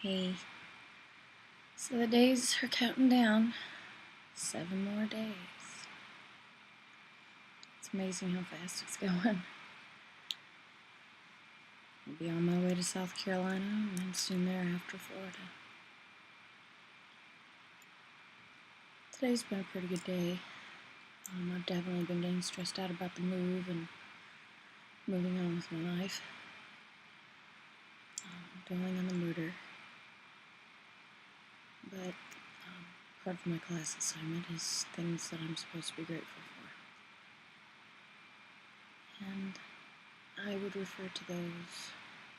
Hey, so the days are counting down. 7 more days. It's amazing how fast it's going. I'll be on my way to South Carolina and then soon thereafter Florida. Today's been a pretty good day. I've definitely been getting stressed out about the move and moving on with my life. Dwelling on the murder. But part of my class assignment is things that I'm supposed to be grateful for. And I would refer to those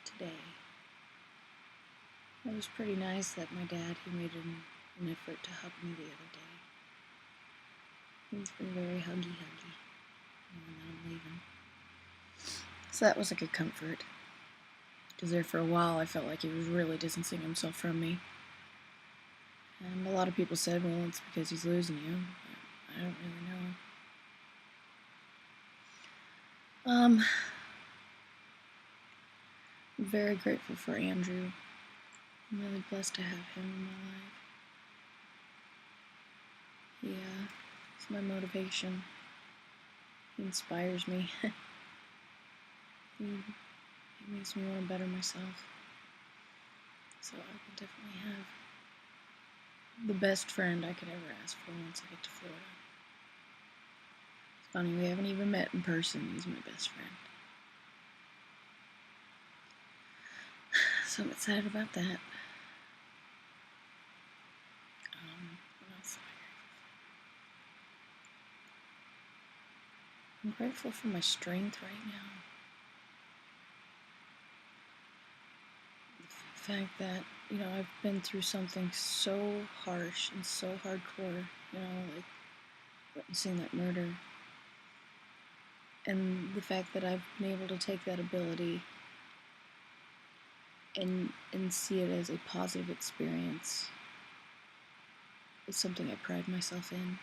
today. It was pretty nice that my dad, he made an effort to hug me the other day. He's been very huggy, knowing that I'm leaving. So that was a good comfort. Because there for a while I felt like he was really distancing himself from me. And a lot of people said, well, it's because he's losing you. But I don't really know. I'm very grateful for Andrew. I'm really blessed to have him in my life. Yeah, he's my motivation. He inspires me. He makes me want to better myself. So I will definitely have the best friend I could ever ask for once I get to Florida. It's funny, we haven't even met in person. He's my best friend. So I'm excited about that. What else am I grateful for? I'm grateful for my strength right now. The fact that, I've been through something so harsh and so hardcore, like witnessing that murder. And the fact that I've been able to take that ability and see it as a positive experience is something I pride myself in.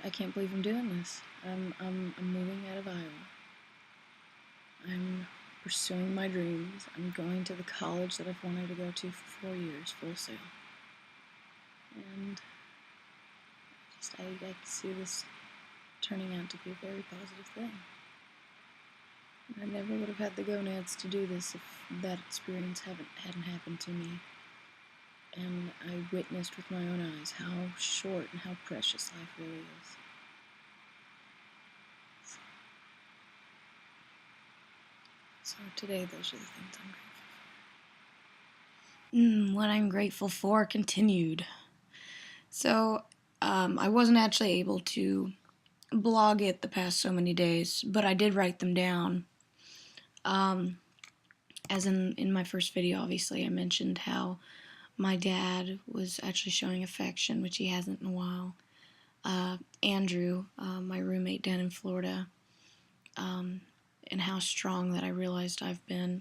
I can't believe I'm doing this. I'm moving out of Iowa. I'm pursuing my dreams. I'm going to the college that I've wanted to go to for 4 years, full sail. And I can see this turning out to be a very positive thing. I never would have had the gonads to do this if that experience hadn't happened to me. And I witnessed with my own eyes how short and how precious life really is. So today, those are the things I'm grateful for. What I'm grateful for continued. So, I wasn't actually able to blog it the past so many days, but I did write them down. As in my first video, obviously, I mentioned how my dad was actually showing affection, which he hasn't in a while. Andrew, my roommate down in Florida, and how strong that I realized I've been.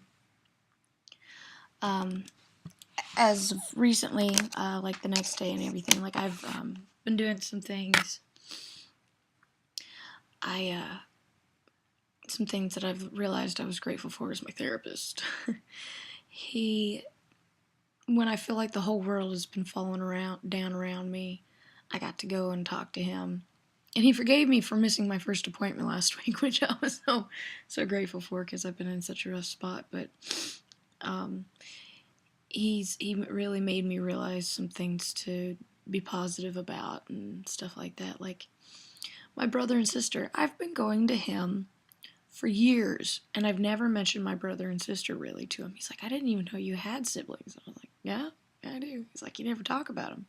As of recently, like the next day and everything, like I've been doing some things. Some things that I've realized I was grateful for is my therapist. When I feel like the whole world has been falling down around me, I got to go and talk to him. And he forgave me for missing my first appointment last week, which I was so grateful for because I've been in such a rough spot. But he really made me realize some things to be positive about and stuff like that. Like my brother and sister, I've been going to him for years, and I've never mentioned my brother and sister really to him. He's like, I didn't even know you had siblings. I was like, yeah, I do. He's like, you never talk about them.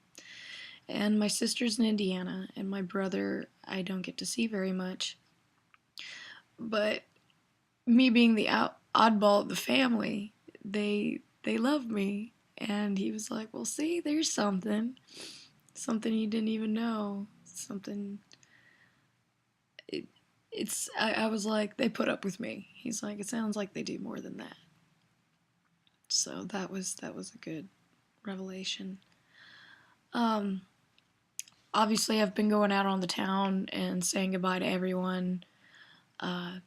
And my sister's in Indiana, and my brother I don't get to see very much. But me being the oddball of the family, they love me. And he was like, well, see, there's something you didn't even know. Something. I was like, they put up with me. He's like, it sounds like they do more than that. So that was a good revelation. Obviously I've been going out on the town and saying goodbye to everyone.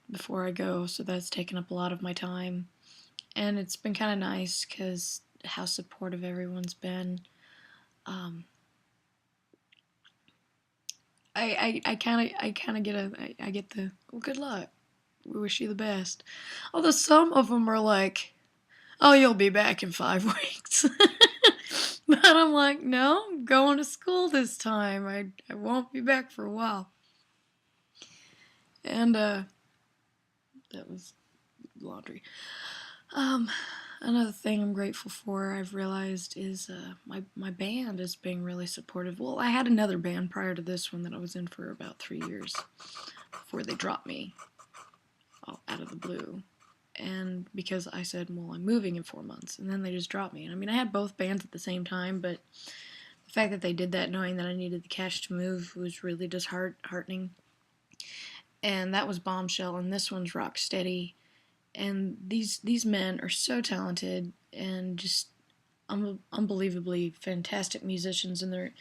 before I go, so that's taken up a lot of my time. And it's been kind of nice because how supportive everyone's been. Um, I kind of I get the, well, good luck. We wish you the best. Although some of them are like, oh, you'll be back in 5 weeks. But I'm like, no, I'm going to school this time. I won't be back for a while. And that was laundry. Um, Another thing I'm grateful for, I've realized, is my band is being really supportive. Well, I had another band prior to this one that I was in for about 3 years before they dropped me all out of the blue. And because I said, well, I'm moving in 4 months, and then they just dropped me. And I mean, I had both bands at the same time, but the fact that they did that knowing that I needed the cash to move was really disheartening. And that was Bombshell, and this one's Rock Steady. And these men are so talented and just unbelievably fantastic musicians, and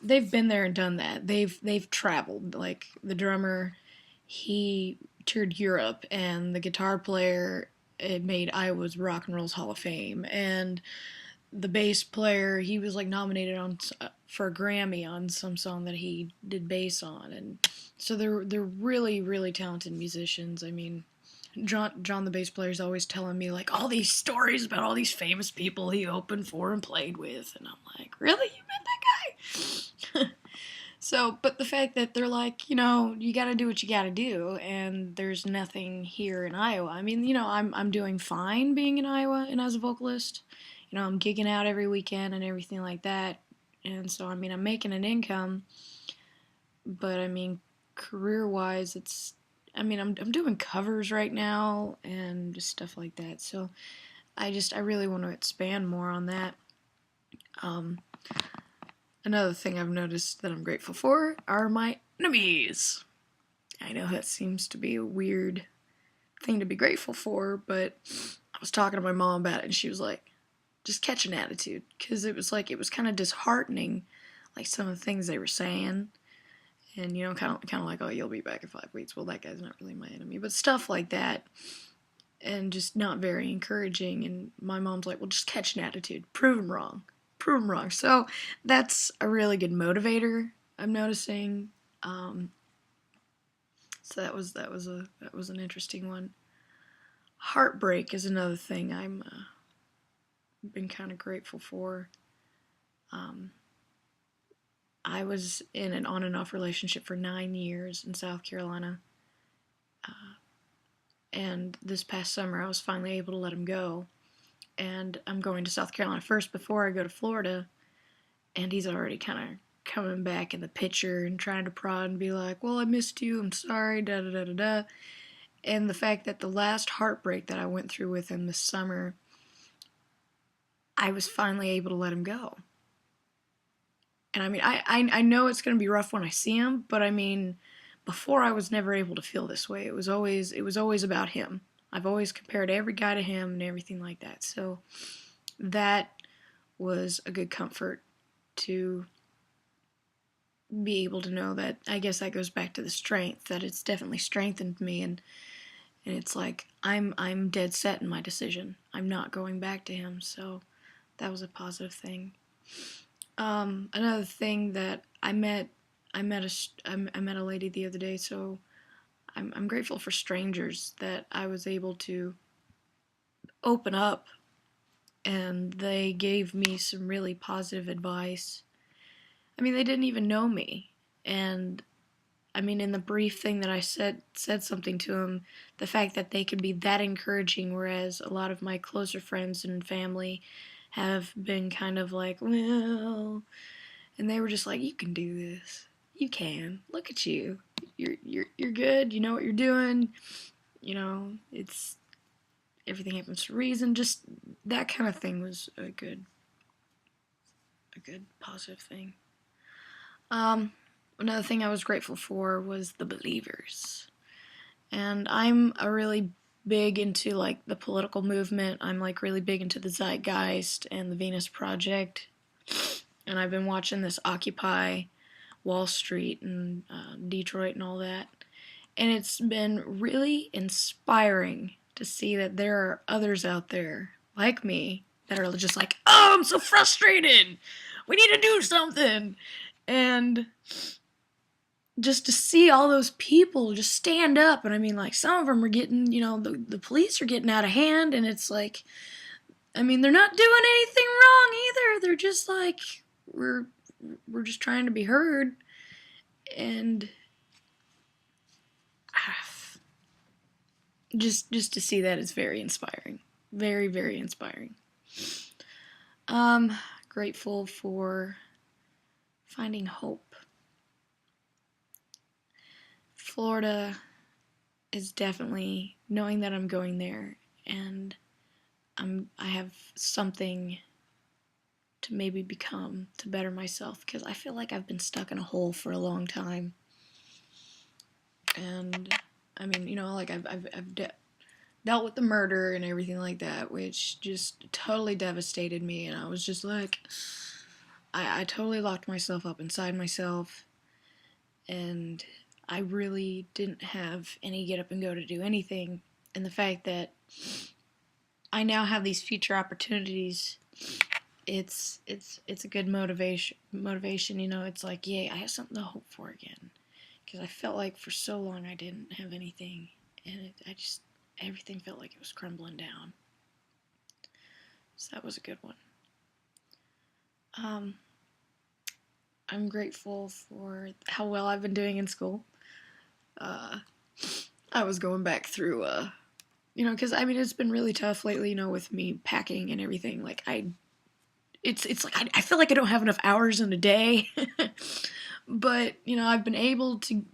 they've been there and done that. They've traveled. Like the drummer, he toured Europe, and the guitar player, it made Iowa's Rock and Roll's Hall of Fame, and the bass player, he was like nominated on for a Grammy on some song that he did bass on. And so they're really talented musicians. I mean, John the bass player is always telling me like all these stories about all these famous people he opened for and played with, and I'm like, really, you met that guy? So, but the fact that they're like, you got to do what you got to do, and there's nothing here in Iowa. I mean, I'm doing fine being in Iowa and as a vocalist. I'm gigging out every weekend and everything like that, and so I mean, I'm making an income, but I mean, career-wise, I'm doing covers right now and just stuff like that. So I really want to expand more on that. Um, Another thing I've noticed that I'm grateful for are my enemies. I know that seems to be a weird thing to be grateful for, but I was talking to my mom about it, and she was like, just catch an attitude. Because it was kind of disheartening, like some of the things they were saying. And, kind of like, oh, you'll be back in 5 weeks. Well, that guy's not really my enemy. But stuff like that. And just not very encouraging. And my mom's like, well, just catch an attitude. Prove them wrong. Prove them wrong. So that's a really good motivator, I'm noticing. So that was an interesting one. Heartbreak is another thing I'm been kind of grateful for. I was in an on and off relationship for 9 years in South Carolina. And this past summer, I was finally able to let him go. And I'm going to South Carolina first before I go to Florida. And he's already kind of coming back in the picture and trying to prod and be like, well, I missed you, I'm sorry, da da da da da. And the fact that the last heartbreak that I went through with him this summer, I was finally able to let him go. And I mean, I know it's going to be rough when I see him, but I mean, before I was never able to feel this way. It was always about him. I've always compared every guy to him and everything like that. So that was a good comfort to be able to know that. I guess that goes back to the strength, that it's definitely strengthened me, and it's like I'm dead set in my decision. I'm not going back to him. So that was a positive thing. Another thing that I met a lady the other day, so I'm grateful for strangers that I was able to open up, and they gave me some really positive advice. I mean, they didn't even know me, and I mean, in the brief thing that I said something to them, the fact that they could be that encouraging, whereas a lot of my closer friends and family have been kind of like, well, and they were just like, you can do this. You can. Look at you. You're good. You know what you're doing. It's everything happens for a reason. Just that kind of thing was a good positive thing. Another thing I was grateful for was the Believers. And I'm a really big into like the political movement. I'm like really big into the Zeitgeist and the Venus Project. And I've been watching this Occupy Wall Street and Detroit and all that. And it's been really inspiring to see that there are others out there like me that are just like, oh, I'm so frustrated. We need to do something. And just to see all those people just stand up. And I mean, like, some of them are getting, the police are getting out of hand. And it's like, I mean, they're not doing anything wrong either. They're just like, we're just trying to be heard. And just to see that is very inspiring. Very, very inspiring. Grateful for finding hope. Florida is definitely knowing that I'm going there, and I have something to maybe become to better myself, because I feel like I've been stuck in a hole for a long time. And I mean, like I've dealt with the murder and everything like that, which just totally devastated me. And I was just like, I totally locked myself up inside myself, and I really didn't have any get up and go to do anything. And the fact that I now have these future opportunities, it's a good motivation. It's like, yay, I have something to hope for again, because I felt like for so long I didn't have anything, and everything felt like it was crumbling down. So that was a good one. I'm grateful for how well I've been doing in school. I was going back through, because I mean, it's been really tough lately, with me packing and everything. Like, it's like I feel like I don't have enough hours in a day. But, I've been able to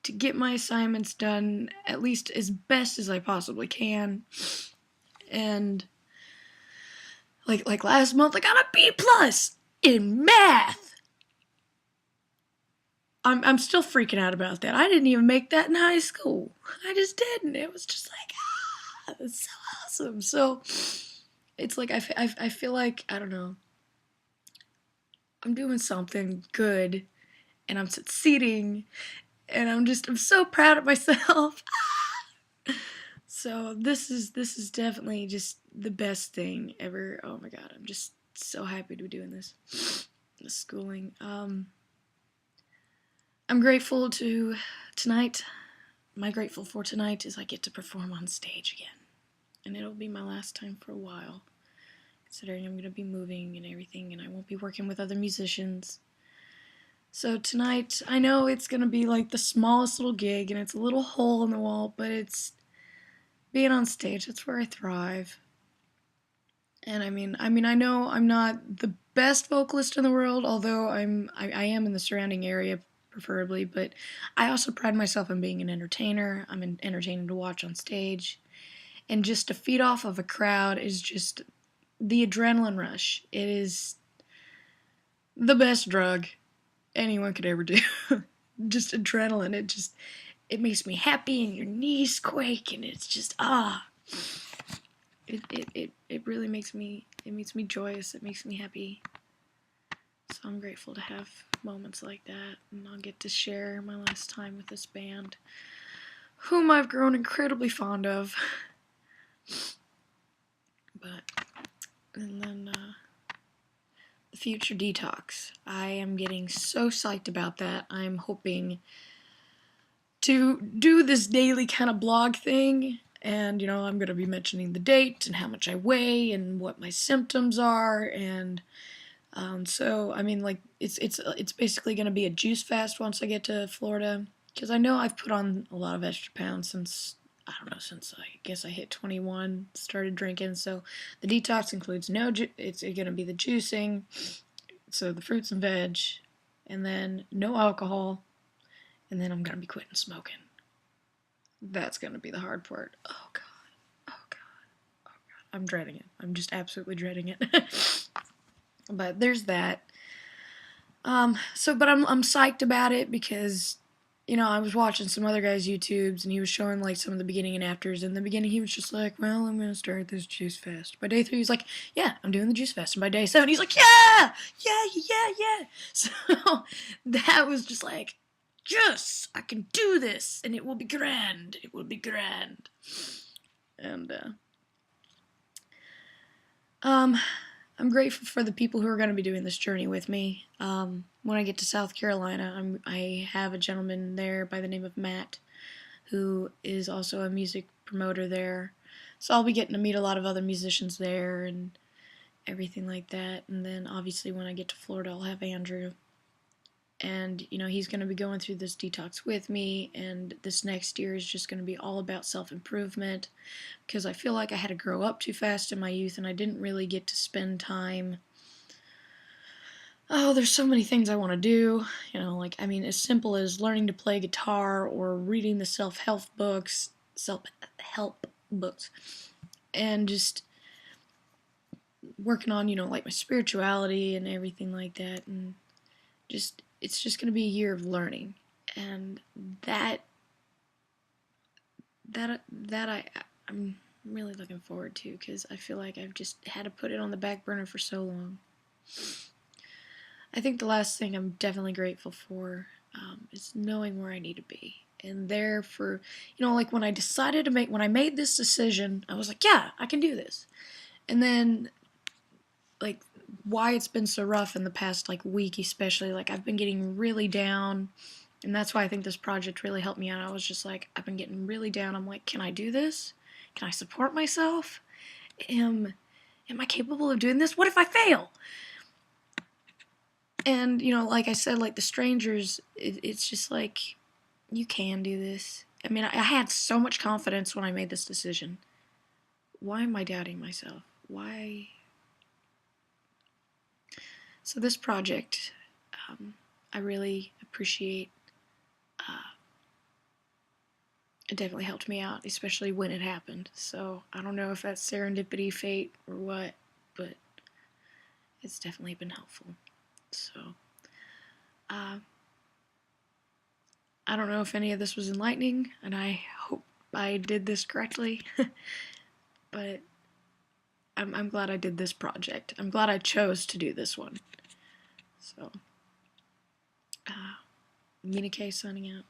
get my assignments done at least as best as I possibly can. And like last month I got a B+ in math. I'm still freaking out about that. I didn't even make that in high school. I just didn't. It was just like, it's so awesome. So it's like I feel like, I don't know, I'm doing something good, and I'm succeeding, and I'm so proud of myself. So this is definitely just the best thing ever. Oh my god, I'm just so happy to be doing this schooling. I'm grateful to tonight. My grateful for tonight is I get to perform on stage again, and it'll be my last time for a while, considering I'm going to be moving and everything, and I won't be working with other musicians. So tonight, I know it's going to be like the smallest little gig, and it's a little hole in the wall, but it's being on stage. That's where I thrive. And I mean, I know I'm not the best vocalist in the world, although I am in the surrounding area, preferably, but I also pride myself on being an entertainer. I'm entertaining to watch on stage, and just to feed off of a crowd is just the adrenaline rush. It is the best drug anyone could ever do. Just adrenaline. It makes me happy, and your knees quake, and it's just it really makes me joyous. It makes me happy. So I'm grateful to have moments like that, and I'll get to share my last time with this band, whom I've grown incredibly fond of. And then the future detox. I am getting so psyched about that. I'm hoping to do this daily kind of blog thing, and I'm going to be mentioning the date and how much I weigh and what my symptoms are, and so I mean, like, it's basically going to be a juice fast once I get to Florida, because I know I've put on a lot of extra pounds since I guess I hit 21, started drinking. So the detox includes it's going to be the juicing, so the fruits and veg, and then no alcohol, and then I'm going to be quitting smoking. That's going to be the hard part. Oh god. I'm dreading it. I'm just absolutely dreading it. But there's that. But I'm psyched about it, because I was watching some other guy's YouTubes, and he was showing like some of the beginning and afters. In the beginning, he was just like, well, I'm going to start this juice fast. By day 3, he's like, yeah, I'm doing the juice fast. And by day 7, he's like, yeah. So that was just like, yes, I can do this, and it will be grand. It will be grand. And I'm grateful for the people who are going to be doing this journey with me. When I get to South Carolina, I have a gentleman there by the name of Matt, who is also a music promoter there. So I'll be getting to meet a lot of other musicians there and everything like that. And then obviously when I get to Florida, I'll have Andrew. And, he's going to be going through this detox with me. And this next year is just going to be all about self-improvement. Because I feel like I had to grow up too fast in my youth and I didn't really get to spend time. Oh, there's so many things I want to do. As simple as learning to play guitar or reading the self-help books. And just working on, my spirituality and everything like that. And it's just going to be a year of learning. And I'm really looking forward to, because I feel like I've just had to put it on the back burner for so long. I think the last thing I'm definitely grateful for is knowing where I need to be. And there for, when I made this decision, I was like, yeah, I can do this. And then, why it's been so rough in the past, week especially, I've been getting really down. And that's why I think this project really helped me out. I was just like, I've been getting really down. I'm like, can I do this? Can I support myself? Am I capable of doing this? What if I fail? And, like I said, the strangers, it's just like, you can do this. I had so much confidence when I made this decision. Why am I doubting myself? Why? So this project, I really appreciate. It definitely helped me out, especially when it happened. So I don't know if that's serendipity, fate, or what, but it's definitely been helpful. So I don't know if any of this was enlightening, and I hope I did this correctly, but I'm glad I did this project. I'm glad I chose to do this one. So, Mina K signing out.